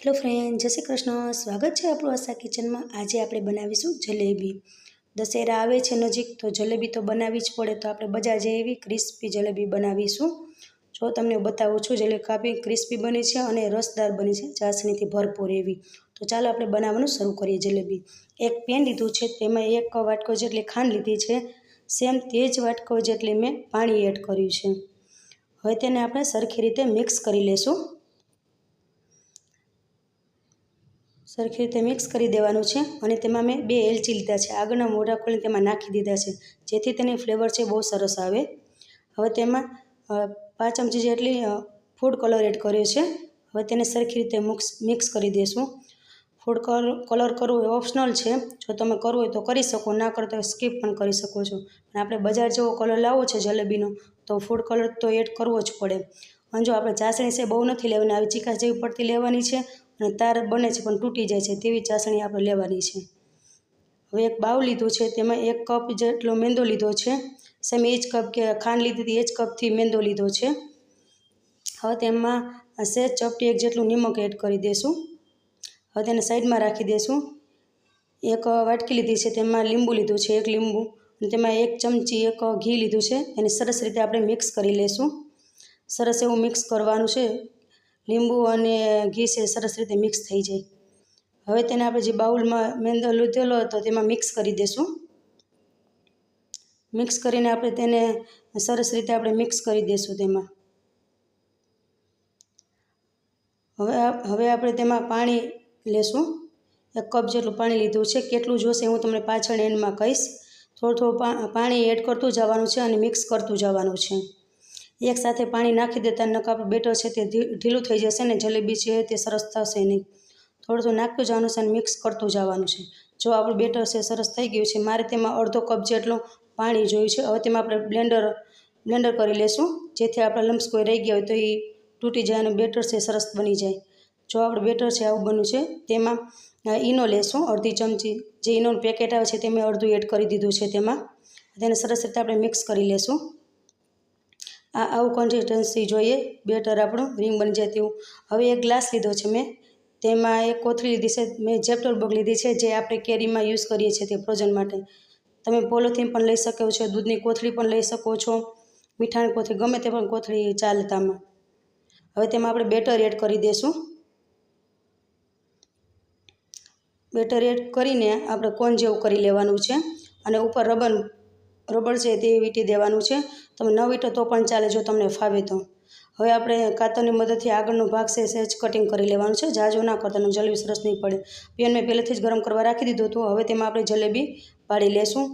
Hello friend, જય શ્રી કૃષ્ણ. સ્વાગત છે આપણું આશા કિચનમાં. આજે આપણે બનાવીશું જલેબી. દશેરા આવે છે નજીક, તો જલેબી તો બનાવવી જ પડે. તો આપણે બજાર જઈ એવી ક્રિસ્પી જલેબી બનાવીશું. જો તમને બતાવું છું, જલેબી કાપી ક્રિસ્પી બની છે અને રસદાર બની છે, ચાસણીથી ભરપૂર એવી. તો ચાલો આપણે બનાવવાનું શરૂ કરીએ. જલેબી એક પેન લીધું છે, તેમાં 1 વાટકો જેટલી ખાંડ લીધી છે. સેમ તે જ વાટકો જેટલી મેં પાણી એડ કર્યું છે. હવે તેને આપણે સરખી રીતે મિક્સ કરી લેશું. સરખી રીતે મિક્સ કરી દેવાનું છે અને તેમાં મેં 2 એલચી લીધા છે. આગળના મોઢા ખોલીને તેમાં નાખી દીધા છે, જેથી તેની ફ્લેવર છે બહુ સરસ આવે. હવે તેમાં 5 ચમચી જેટલી ફૂડ કલર એડ કર્યો છે. હવે તેને સરખી રીતે મિક્સ કરી દઈશું. ફૂડ કલર કરવું એ ઓપ્શનલ છે. જો તમે કરવું હોય તો કરી શકો, ના કરો તો સ્કીપ પણ કરી શકો છો. પણ આપણે બજાર જેવો કલર લાવવો છે જલેબીનો, તો ફૂડ કલર તો એડ કરવો જ પડે. અને જો આપણે ચાસણી છે બહુ નથી લેવાની, આવી ચીકાશ જેવી પડતી લેવાની છે. અને તાર બને છે પણ તૂટી જાય છે તેવી ચાસણી આપણે લેવાની છે. હવે એક બાઉલ લીધું છે, તેમાં 1 કપ જેટલો મેંદો લીધો છે. સેમ એ જ કપ કે ખાંડ લીધી હતી, એ જ કપથી મેંદો લીધો છે. હવે તેમાં સહેજ ચપટી 1 જેટલું નિમક એડ કરી દઈશું. હવે તેને સાઈડમાં રાખી દઈશું. 1 વાટકી લીધી છે, તેમાં લીંબુ લીધું છે, 1 લીંબુ. અને તેમાં 1 ચમચી ઘી લીધું છે. એને સરસ રીતે આપણે મિક્સ કરી લઈશું. સરસ એવું મિક્સ કરવાનું છે. લીંબુ અને ઘી છે સરસ રીતે મિક્સ થઈ જાય. હવે તેને આપણે જે બાઉલમાં મેંદો લીધેલો હતો તેમાં મિક્સ કરી દઈશું. મિક્સ કરીને આપણે તેને સરસ રીતે મિક્સ કરી દઈશું તેમાં. હવે આપણે તેમાં પાણી લેશું. 1 કપ જેટલું પાણી લીધું છે. કેટલું જોશે હું તમને પાછળ એન્ડમાં કહીશ. થોડું પાણી એડ કરતું જવાનું છે અને મિક્સ કરતું જવાનું છે. એકસાથે પાણી નાખી દેતા, નકર આપણું બેટર છે તે ઢીલું થઈ જશે ને જલેબી છે તે સરસ થશે નહીં. થોડું નાખતું જવાનું છે અને મિક્સ કરતું જવાનું છે. જો આપણું બેટર છે સરસ થઈ ગયું છે. મારે તેમાં અડધો કપ જેટલું પાણી જોયું છે. હવે તેમાં આપણે બ્લેન્ડર કરી લેશું, જેથી આપણા લમ્સ કોઈ રહી ગયા હોય તો એ તૂટી જાય અને બેટર છે સરસ બની જાય. જો આપણું બેટર છે આવું બન્યું છે, તેમાં ઈનો લેશું અડધી ચમચી. જે ઈનોનું પેકેટ આવે છે તે મેં અડધું એડ કરી દીધું છે. તેમાં તેને સરસ રીતે આપણે મિક્સ કરી લેશું. આવું કન્સિસ્ટન્સી જોઈએ, બેટર આપણું રીંગ બની જાય તેવું. હવે 1 ગ્લાસ લીધો છે મેં, તેમાં 1 કોથળી લીધી છે. મેં જેપટોલ બગ લીધી છે, જે આપણે કેરીમાં યુઝ કરીએ છીએ તે ફ્રોઝન માટે. તમે પોલિથીન પણ લઈ શકો છો, દૂધની કોથળી પણ લઈ શકો છો, મીઠાની કોથળી, ગમે તે પણ કોથળી ચાલે તામાં. હવે તેમાં આપણે બેટર એડ કરી દઈશું. બેટર એડ કરીને આપણે કોન જેવું કરી લેવાનું છે અને ઉપર રબર છે તે વીંટી દેવાનું છે. તમે ન વીંટો તો પણ ચાલે, જો તમને ફાવે તો. હવે આપણે કાતરની મદદથી આગળનો ભાગ છે સહેજ કટિંગ કરી લેવાનું છે. જાજુ ના કરવાનું, જલેબી સરસ નહીં પડે. પેન મેં પહેલેથી જ ગરમ કરવા રાખી દીધું હતું. હવે તેમાં આપણે જલેબી પાડી લેશું.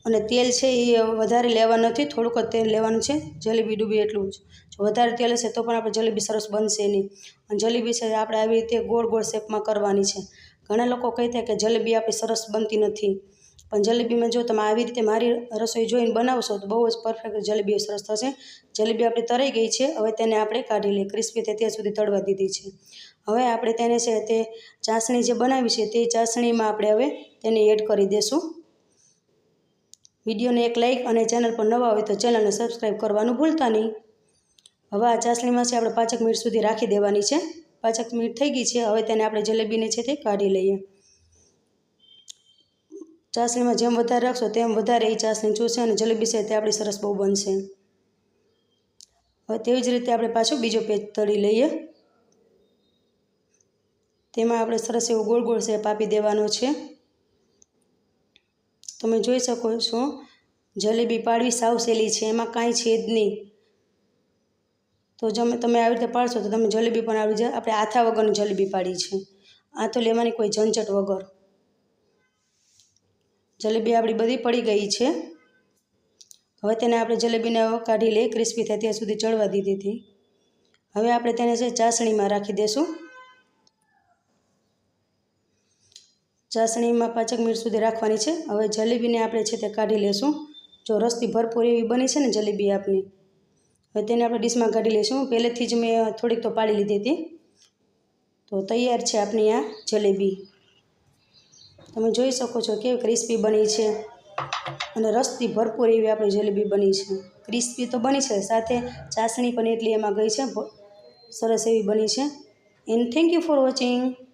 અને તેલ છે એ વધારે લેવા નથી, થોડુંક જ તેલ લેવાનું છે, જલેબી ડૂબે એટલું જ. જો વધારે તેલ હશે તો પણ આપણે જલેબી સરસ બનશે નહીં. અને જલેબી છે આપણે આવી રીતે ગોળ ગોળ શેપમાં કરવાની છે. ઘણા લોકો કહેતા કે જલેબી આપણી સરસ બનતી નથી, પણ જલેબીમાં જો તમે આવી રીતે મારી રસોઈ જોઈને બનાવશો તો બહુ જ પરફેક્ટ જલેબી સરસ થશે. જલેબી આપણી તરાઈ ગઈ છે. હવે તેને આપણે કાઢી લઈએ. ક્રિસ્પી થાય ત્યાં સુધી તળવા દીધી છે. હવે આપણે તેને છે તે ચાસણી જે બનાવી છે તે ચાસણીમાં આપણે હવે તેને એડ કરી દઈશું. વિડીયોને 1 લાઇક અને ચેનલ પર નવા હોય તો ચેનલને સબસ્ક્રાઈબ કરવાનું ભૂલતા નહીં. હવે આ ચાસણીમાં છે આપણે 5 મિનિટ સુધી રાખી દેવાની છે. 5 મિનિટ થઈ ગઈ છે. હવે તેને આપણે જલેબીને છે તે કાઢી લઈએ. ચાસણીમાં જેમ વધારે રાખશો તેમ વધારે એ ચાસણી ચૂસે અને જલેબી છે તે આપણી સરસ બહુ બનશે. હવે તેવી જ રીતે આપણે પાછું બીજો પેજ તળી લઈએ. તેમાં આપણે સરસ એવો ગોળ ગોળ શેપ આપી દેવાનો છે. તમે જોઈ શકો છો, જલેબી પાડવી સાવ સહેલી છે, એમાં કાંઈ છે જ નહીં. તો તમે આવી રીતે પાડશો તો તમે જલેબી પણ આવી જાય. આપણે આથા વગરની જલેબી પાડી છે, આથો લેવાની કોઈ ઝંઝટ વગર. જલેબી આપણી બધી પડી ગઈ છે. હવે તેને આપણે જલેબીને કાઢી લઈએ. ક્રિસ્પી થાય ત્યાં સુધી ચડવા દીધી હતી. હવે આપણે તેને છે ચાસણીમાં રાખી દઈશું. ચાસણીમાં 5 મિનિટ સુધી રાખવાની છે. હવે જલેબીને આપણે છે તે કાઢી લેશું. જો રસથી ભરપૂર એવી બની છે ને જલેબી આપની. હવે તેને આપણે ડીશમાં કાઢી લઈશું. પહેલેથી જ મેં થોડીક તો પાડી લીધી હતી. તો તૈયાર છે આપણી આ જલેબી. તમે જોઈ શકો છો કેવી ક્રિસ્પી બની છે અને રસથી ભરપૂર એવી આપણી જલેબી બની છે. ક્રિસ્પી તો બની છે, સાથે ચાસણી પણ એટલી એમાં ગઈ છે, સરસ એવી બની છે. And thank you for watching.